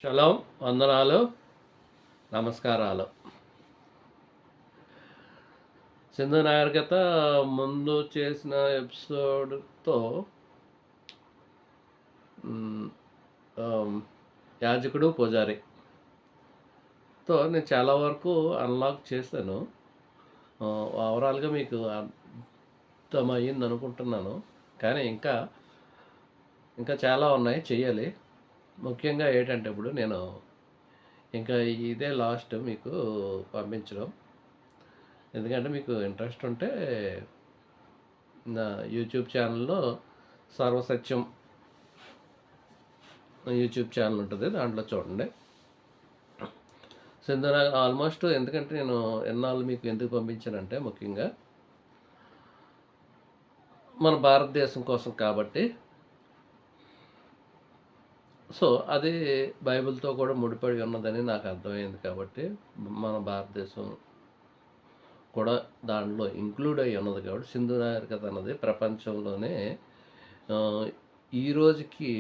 Shalom, వందనాలు, నమస్కారాలు. సింధు నాగరికత ముందు చేసిన ఎపిసోడ్‌తో హ్మ్, ఆహ్, యాజకుడు, పూజారితో నేను చాలా వరకు అన్లాక్ చేశాను. ఓవరాల్‌గా మీకు అర్థమయ్యిందనుకుంటున్నాను. కానీ ఇంకా చాలా ఉన్నాయి చెయ్యాలి. ముఖ్యంగా ఏంటంటే ఇప్పుడు నేను ఇంకా ఇదే లాస్ట్ మీకు పంపించడం. ఎందుకంటే మీకు ఇంట్రెస్ట్ ఉంటే నా యూట్యూబ్ ఛానల్‌లో సర్వసత్యం యూట్యూబ్ ఛానల్ ఉంటుంది. దాంట్లో చూడండి. సింధు ఆల్మోస్ట్ ఎందుకంటే నేను ఎన్నాళ్ళు మీకు ఎందుకు పంపించానంటే ముఖ్యంగా మన భారతదేశం కోసం కాబట్టి. సో అది బైబిల్‌తో కూడా ముడిపడి ఉన్నదని నాకు అర్థమైంది కాబట్టి మన భారతదేశం కూడా దాంట్లో ఇంక్లూడ్ అయ్యి ఉన్నది కాబట్టి సింధు నాగరికత అన్నది ప్రపంచంలోనే ఈ రోజుకి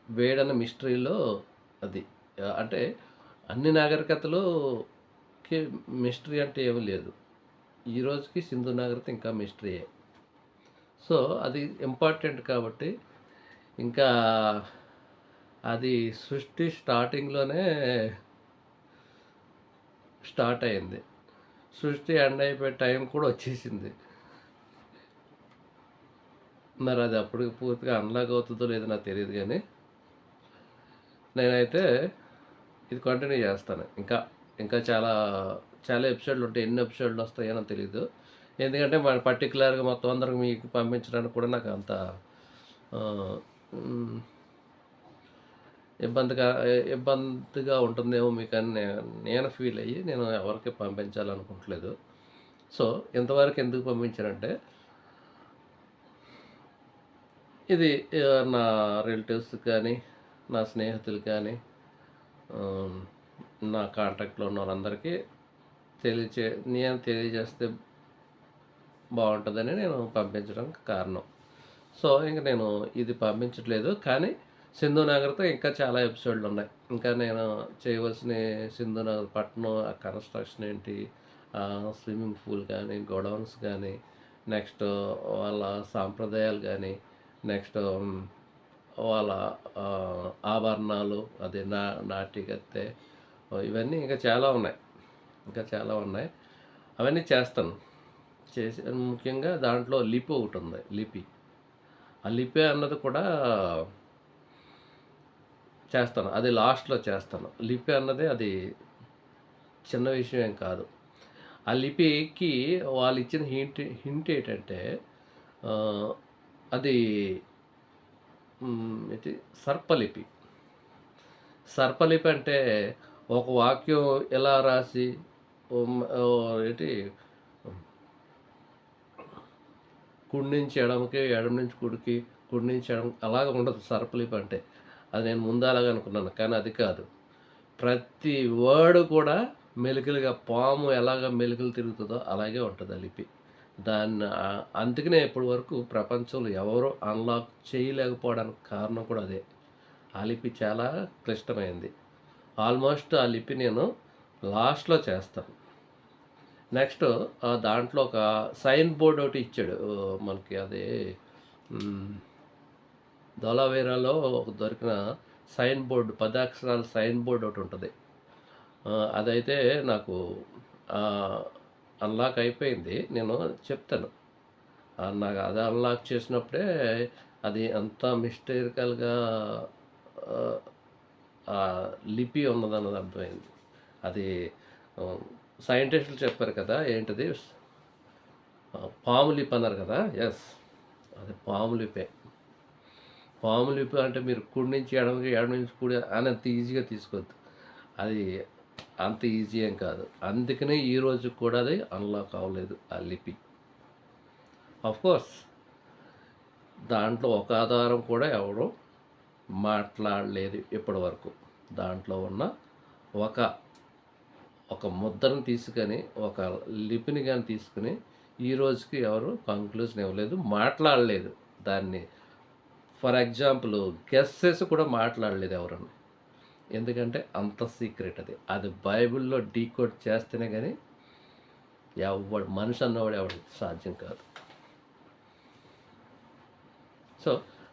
వేడన్న మిస్టరీలో అది. అంటే అన్ని నాగరికతలుకి మిస్టరీ అంటే ఏమీ లేదు. ఈ రోజుకి సింధు నాగరికత ఇంకా మిస్టరీయే. సో అది ఇంపార్టెంట్ కాబట్టి ఇంకా అది సృష్టి స్టార్టింగ్‌లోనే స్టార్ట్ అయింది. సృష్టి ఎండ్ అయిపోయే టైం కూడా వచ్చేసింది. మరి అది అప్పటికి పూర్తిగా అన్లాక్ అవుతుందో లేదో నాకు తెలియదు కానీ నేనైతే ఇది కంటిన్యూ చేస్తాను. ఇంకా చాలా చాలా ఎపిసోడ్లు ఉంటాయి. ఎన్ని ఎపిసోడ్లు వస్తాయో నాకు తెలీదు. ఎందుకంటే మన పర్టికులర్గా మొత్తం అందరికి మీకు పంపించడానికి కూడా నాకు అంత ఇబ్బందిగా ఉంటుందేమో మీకు అని నేను ఫీల్ అయ్యి నేను ఎవరికి పంపించాలనుకోవట్లేదు. సో ఇంతవరకు ఎందుకు పంపించానంటే ఇది నా రిలేటివ్స్ కానీ నా స్నేహితులు కానీ నా కాంటాక్ట్లో ఉన్న వాళ్ళందరికీ నేను తెలియజేస్తే బాగుంటుందని నేను పంపించడానికి కారణం. సో ఇంక నేను ఇది పంపించట్లేదు. కానీ సింధు నాగర్తో ఇంకా చాలా ఎపిసోడ్లు ఉన్నాయి. ఇంకా నేను చేయవలసిన సింధు నగర్ పట్టణం ఆ కన్స్ట్రక్షన్ ఏంటి, స్విమ్మింగ్ పూల్ కానీ, గోడౌన్స్ కానీ, నెక్స్ట్ వాళ్ళ సాంప్రదాయాలు కానీ, నెక్స్ట్ వాళ్ళ ఆభరణాలు, అదే నాట్యగత్తె, ఇవన్నీ ఇంకా చాలా ఉన్నాయి. అవన్నీ చేస్తాను. ముఖ్యంగా దాంట్లో లిపి ఒకటి ఉంది. ఆ లిపి అన్నది కూడా చేస్తాను. అది లాస్ట్లో చేస్తాను. లిపి అన్నది అది చిన్న విషయం ఏం కాదు. ఆ లిపికి వాళ్ళు ఇచ్చిన హింట్ ఏంటంటే అది సర్పలిపి. సర్పలిపి అంటే ఒక వాక్యం ఎలా రాసి కుడి నుంచి ఎడమకి, ఎడమ నుంచి కుడికి, కుడి నుంచి ఎడమ అలాగ ఉండదు సర్పలిపి అంటే. అది నేను ముందు అలాగ అనుకున్నాను, కానీ అది కాదు. ప్రతి వర్డ్ కూడా మెలికలుగా పాము ఎలాగ మెలికలు తిరుగుతుందో అలాగే ఉంటుంది ఆ లిపి. అందుకనే ఇప్పటి వరకు ప్రపంచంలో ఎవరు అన్లాక్ చేయలేకపోవడానికి కారణం కూడా అదే. ఆ లిపి చాలా క్లిష్టమైంది. ఆల్మోస్ట్ ఆ లిపి నేను లాస్ట్లో చేస్తాను. నెక్స్ట్ దాంట్లో ఒక సైన్ బోర్డ్ ఒకటి ఇచ్చాడు మనకి. అది దొలావేరాలో దొరికిన సైన్ బోర్డు, 10 అక్షరాల సైన్ బోర్డు ఒకటి ఉంటుంది. అదైతే నాకు అన్లాక్ అయిపోయింది. నేను చెప్తాను. నాకు అది అన్లాక్ చేసినప్పుడే అది అంత మిస్టరికల్గా లిపి ఉన్నదన్నది అర్థమైంది. అది సైంటిస్టులు చెప్పారు కదా, ఏంటిది పాము లిపి అన్నారు కదా. ఎస్, అది పాము లిపే. పాము లిపి అంటే మీరు కుడి నుంచి ఎడమకి, ఎడమ నుంచి కుడి అని అంత ఈజీగా తీసుకోవద్దు. అది అంత ఈజీ ఏం కాదు. అందుకనే ఈరోజు కూడా అది అన్లాక్ అవ్వలేదు ఆ లిపి. కోర్స్ దాంట్లో ఒక ఆధారం కూడా ఎవరు మాట్లాడలేదు ఇప్పటి వరకు. దాంట్లో ఉన్న ఒక ముద్రను తీసుకొని, ఒక లిపిని కానీ తీసుకుని ఈ రోజుకి ఎవరు కంక్లూజన్ ఇవ్వలేదు, మాట్లాడలేదు. దాన్ని ఫర్ ఎగ్జాంపుల్ గెస్ చేసి కూడా మాట్లాడలేదు ఎవరన్నా. ఎందుకంటే అంత సీక్రెట్ అది. అది బైబిల్‌లో డీకోడ్ చేస్తేనే గానీ మనిషి అన్నవాడు ఎవడికి సాధ్యం కాదు. సో,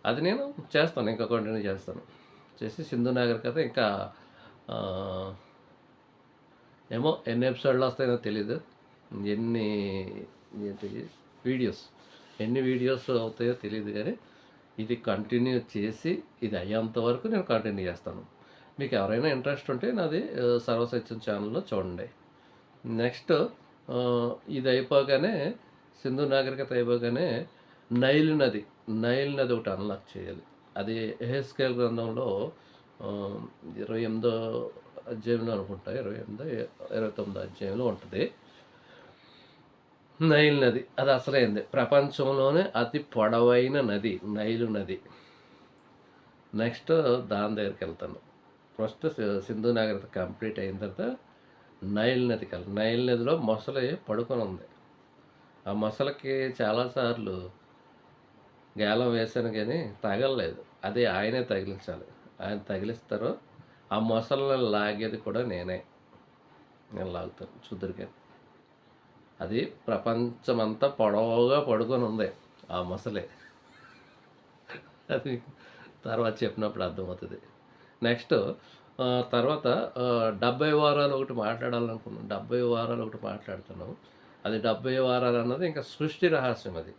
అది నేను చేస్తాను. ఇంకా కంటిన్యూ చేస్తాను. చేసి సింధు నాగరికత ఇంకా ఆహ్, ఏమో ఎన్ని ఎపిసోడ్‌లు వస్తాయో తెలీదు. ఎన్ని ఏంటి వీడియోస్, ఎన్ని వీడియోస్ అవుతాయో తెలీదు గానీ, ఇది కంటిన్యూ చేసి ఇది అయ్యేంత వరకు నేను కంటిన్యూ చేస్తాను. మీకు ఎవరైనా ఇంట్రెస్ట్ ఉంటే నాది సర్వసత్యం ఛానల్‌లో చూడండి. నెక్స్ట్ ఇది అయిపోగానే సింధు నాగరికత అయిపోగానే నైల్ నది, నైల్ నది ఒకటి అన్లాక్ చేయాలి. అది ఎహెజ్కేల్ గ్రంథంలో 28దో అధ్యాయంలో అనుకుంటా, 28, 29 అధ్యాయంలో ఉంటుంది. నైల్ నది అది అసలైంది. ప్రపంచంలోనే అతి పొడవైన నది నైలు నది. నెక్స్ట్ దాని దగ్గరికి వెళ్తాను. ఫస్ట్ సింధు నాగరికత కంప్లీట్ అయిన తర్వాత నైల్ నదికి వెళ్ళాలి. నైల్ నదిలో మొసలి పడుకొని ఉంది. ఆ మొసలికి చాలాసార్లు గేలం వేశాను కానీ తగలలేదు. అది ఆయనే తగిలించాలి. ఆయన తగిలిస్తారు. ఆ మొసలిని లాగేది కూడా నేనే. నేను లాగుతాను చూద్దురు కానీ. అది ప్రపంచమంతా పొడవుగా పడుకొని ఉంది ఆ మొసలి. అది తర్వాత చెప్పినప్పుడు అర్థమవుతుంది. నెక్స్ట్ తర్వాత 70 వారాలు ఒకటి మాట్లాడాలనుకున్నాను. 70 వారాలు ఒకటి మాట్లాడుతున్నాం. అది 70 వారాలు అన్నది ఇంకా సృష్టి రహస్యం అది.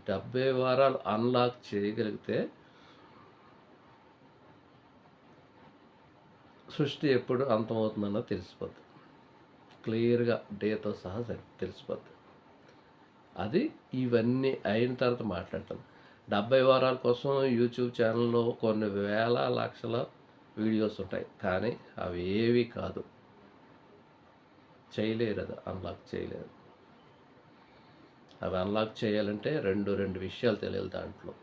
70 వారాలు అన్లాక్ చేయగలిగితే సృష్టి ఎప్పుడు అంతమవుతుందన్నది తెలిసిపోద్ది. క్లియర్గా డేతో సహా తెలిసిపోద్ది. అది ఇవన్నీ అయిన తర్వాత మాట్లాడతాను. 70 వారాల కోసం యూట్యూబ్ ఛానల్లో కొన్ని వేల లక్షల వీడియోస్ ఉంటాయి. కానీ అవి ఏవి కాదు. చేయలేరు, అది అన్లాక్ చేయలేరు. అవి అన్లాక్ చేయాలంటే రెండు విషయాలు తెలియాలి దాంట్లో.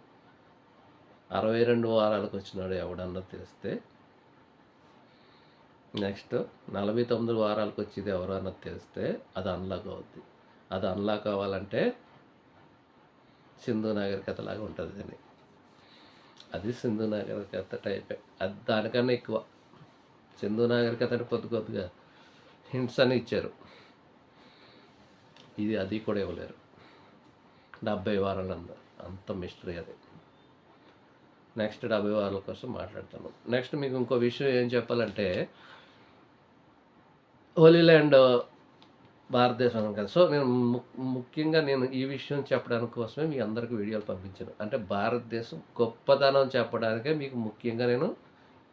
62 వారాలకు వచ్చినాడు ఎవడన్నా తెలిస్తే, నెక్స్ట్ 49 వారాలకు వచ్చేది ఎవరు అన్నది తెలిస్తే అది అన్లాక్ అవుద్ది. అది అన్లాక్ అవ్వాలంటే సింధు నాగరికత లాగా ఉంటుంది అని. అది సింధు నాగరికత టైపే. అది దానికన్నా ఎక్కువ. సింధు నాగరికత అంటే కొద్దిగా హింట్స్ అని ఇచ్చారు. ఇది అది కూడా ఇవ్వలేరు. 70 వారాలు అంత మిస్టరీ అది. నెక్స్ట్ 70 వారాల కోసం మాట్లాడతాను. నెక్స్ట్ మీకు ఇంకో విషయం ఏం చెప్పాలంటే, హోలీ ల్యాండ్ భారతదేశం కదా. సో నేను ముఖ్యంగా నేను ఈ విషయం చెప్పడానికి కోసమే మీ అందరికి వీడియోలు పంపించాను. అంటే భారతదేశం గొప్పతనం చెప్పడానికే మీకు ముఖ్యంగా నేను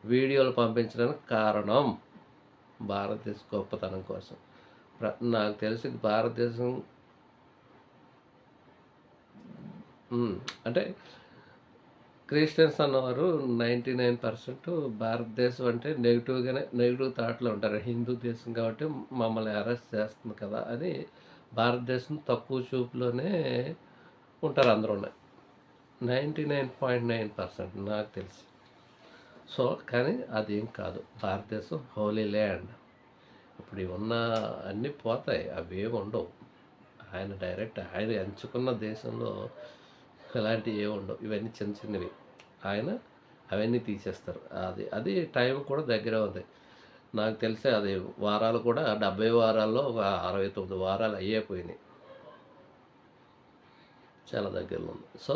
వీడియోలు పంపించడానికి కారణం. భారతదేశం గొప్పతనం కోసం. నాకు తెలిసి భారతదేశం అంటే క్రిస్టియన్స్ అన్నవారు 99% భారతదేశం అంటే నెగిటివ్ థాట్లో ఉంటారు. హిందూ దేశం కాబట్టి మమ్మల్ని అరెస్ట్ చేస్తుంది కదా అని భారతదేశం తక్కువ చూపులోనే ఉంటారు అందరూ. 99.9% నాకు తెలిసి. సో కానీ అదేం కాదు. భారతదేశం హోలీ ల్యాండ్. ఇప్పుడు ఉన్న అన్నీ పోతాయి, అవి ఏమి ఉండవు. ఆయన ఎంచుకున్న దేశంలో ఇలాంటివి ఏమి ఉండవు. ఇవన్నీ చిన్నవి. ఆయన అవన్నీ తీసేస్తారు. అది టైం కూడా దగ్గరే ఉంది. నాకు తెలిసి అది వారాలు కూడా 70 వారాల్లో ఒక 69 వారాలు అయిపోయినాయి. చాలా దగ్గరలో ఉంది. సో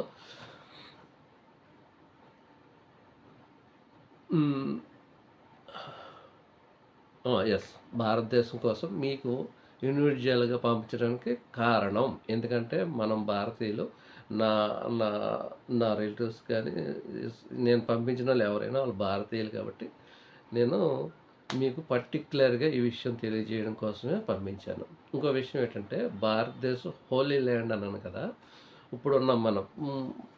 ఎస్, భారతదేశం కోసం మీకు ఇండివిజువల్గా పంపించడానికి కారణం. ఎందుకంటే మనం భారతీయులు, నా నా నా రిలేటివ్స్ కానీ నేను పంపించిన వాళ్ళు ఎవరైనా వాళ్ళు భారతీయులు కాబట్టి నేను మీకు పర్టిక్యులర్గా ఈ విషయం తెలియజేయడం కోసమే పంపించాను. ఇంకో విషయం ఏంటంటే, భారతదేశం హోలీ ల్యాండ్ అన్నాను కదా. ఇప్పుడున్న మనం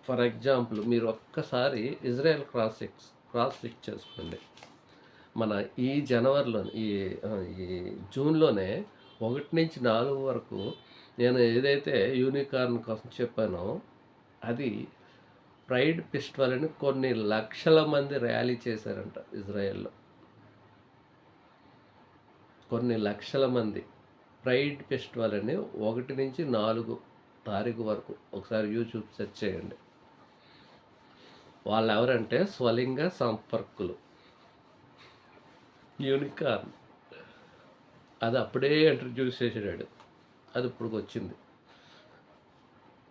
ఫర్ ఎగ్జాంపుల్ మీరు ఒక్కసారి ఇజ్రాయెల్ క్రాస్ చెక్ చేసుకోండి. మన ఈ జనవరిలో ఈ జూన్లోనే 1 నుంచి 4 వరకు నేను ఏదైతే యూనికార్న్ కోసం చెప్పానో అది ప్రైడ్ ఫెస్టివల్ అని కొన్ని లక్షల మంది ర్యాలీ చేశారంట ఇజ్రాయెల్లో. కొన్ని లక్షల మంది ప్రైడ్ ఫెస్టివల్ అని 1 నుంచి 4 తారీఖు వరకు ఒకసారి యూట్యూబ్ సెర్చ్ చేయండి. వాళ్ళు ఎవరంటే స్వలింగ సంపర్కులు. యూనికార్న్ అది అప్పుడే ఇంట్రడ్యూస్ చేసాడు. అది ఇప్పుడు వచ్చింది.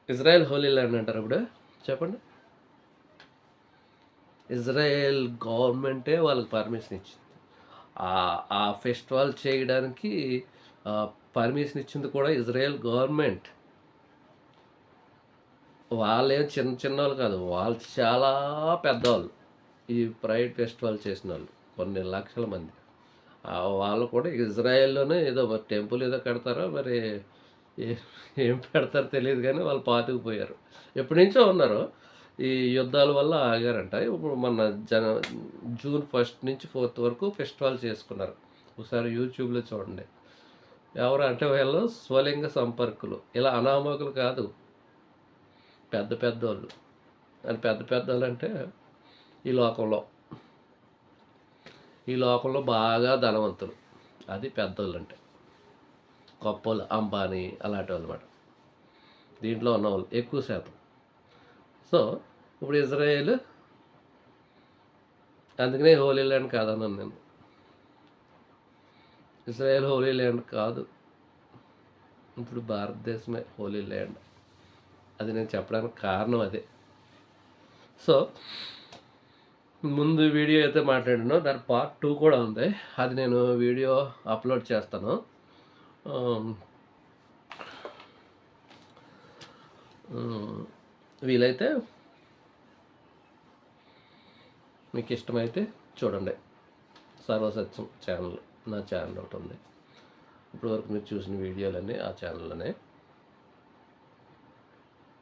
ఇజ్రాయెల్ హోలీ ల్యాండ్ అంటారు ఇప్పుడు. చెప్పండి. ఇజ్రాయెల్ గవర్నమెంటే వాళ్ళకి పర్మిషన్ ఇచ్చింది. ఆ ఫెస్టివల్ చేయడానికి పర్మిషన్ ఇచ్చింది కూడా ఇజ్రాయెల్ గవర్నమెంట్. వాళ్ళేం చిన్న వాళ్ళు కాదు, వాళ్ళు చాలా పెద్దవాళ్ళు. ఈ ప్రైడ్ ఫెస్టివల్ చేసిన వాళ్ళు కొన్ని లక్షల మంది. వాళ్ళు కూడా ఇజ్రాయెల్లోనే ఏదో మరి టెంపుల్ ఏదో కడతారో మరి ఏం పెడతారో తెలియదు, కానీ వాళ్ళు పాతుకుపోయారు. ఎప్పటి నుంచో ఉన్నారు. ఈ యుద్ధాల వల్ల ఆగారంట. ఇప్పుడు మన జూన్ 1 నుంచి 4 వరకు ఫెస్టివల్ చేసుకున్నారు. ఒకసారి యూట్యూబ్లో చూడండి. ఎవరు అంటే వీళ్ళు స్వలింగ సంపర్కులు, ఇలా అనామకులు కాదు, పెద్ద పెద్దోళ్ళు. అని పెద్ద పెద్దోళ్ళు అంటే ఈ లోకంలో బాగా ధనవంతులు. అది పెద్దోళ్ళు అంటే గొప్పోళ్ళు, అంబానీ అలాంటి వాళ్ళు అన్నమాట. దీంట్లో ఉన్నవాళ్ళు ఎక్కువ శాతం. సో ఇప్పుడు ఇజ్రాయేల్, అందుకనే హోలీ ల్యాండ్ కాదన్నాను నేను. ఇజ్రాయేల్ హోలీ ల్యాండ్ కాదు, ఇప్పుడు భారతదేశమే హోలీ ల్యాండ్. అది నేను చెప్పడానికి కారణం అదే. సో ముందు వీడియో అయితే మాట్లాడినో దాని పార్ట్ 2 కూడా ఉంది. అది నేను వీడియో అప్లోడ్ చేస్తాను. వీలైతే మీకు ఇష్టమైతే చూడండి. సర్వసత్యం ఛానల్, నా ఛానల్ ఒకటి ఉంది. ఇప్పటివరకు మీరు చూసిన వీడియోలన్నీ ఆ ఛానల్లోనే.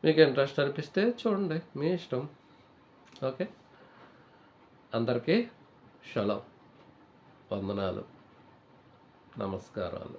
మీకు ఇంట్రెస్ట్ అనిపిస్తే చూడండి, మీ ఇష్టం. ఓకే, అందరికీ షలో, వందనాలు, నమస్కారాలు.